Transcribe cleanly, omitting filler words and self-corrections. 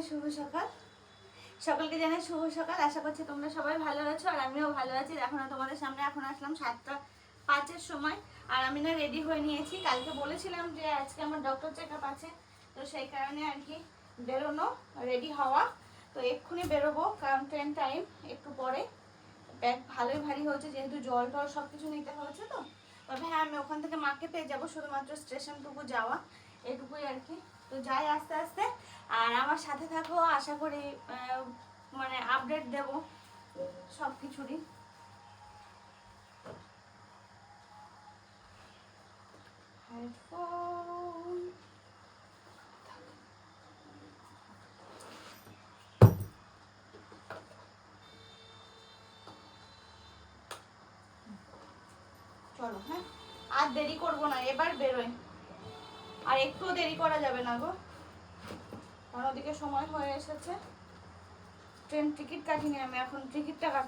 শুভ সকাল, সকলকে জানাই শুভ সকাল। আশা করছি তোমরা সবাই ভালো আছো আর আমিও ভালো আছি। এখন তোমাদের সামনে এখন আসলাম 7:05-এর সময়। আর আমি না রেডি হয়ে নিয়েছি। কালকে বলেছিলাম যে আজকে আমার ডক্টর চেকআপ আছে, তো সেই কারণে আর কি বেরোনো, রেডি হওয়া। তো এক্ষুনি বেরোবো, কারণ ট্রেন টাইম একটু পরে। ব্যাগ ভালোই ভারী হয়েছে, যেহেতু জল টল সব কিছু নিতে হয়েছে। তো তবে হ্যাঁ, আমি ওখান থেকে মাকে পেয়ে যাবো, শুধুমাত্র স্টেশনটুকু যাওয়া, এটুকুই আর কি। তো যাই আস্তে আস্তে, আর আমার সাথে থাকো। আশা করি মানে আপডেট দেব সব কিছুরই। হেডফোন চলো, হ্যাঁ আর দেরি করবো না, এবার বেরোয়। আর একটুও দেরি করা যাবে না গো, কারণ ওদিকে সময় হয়ে এসেছে। ট্রেন টিকিট কাটিনি আমি, এখন টিকিটটা কাট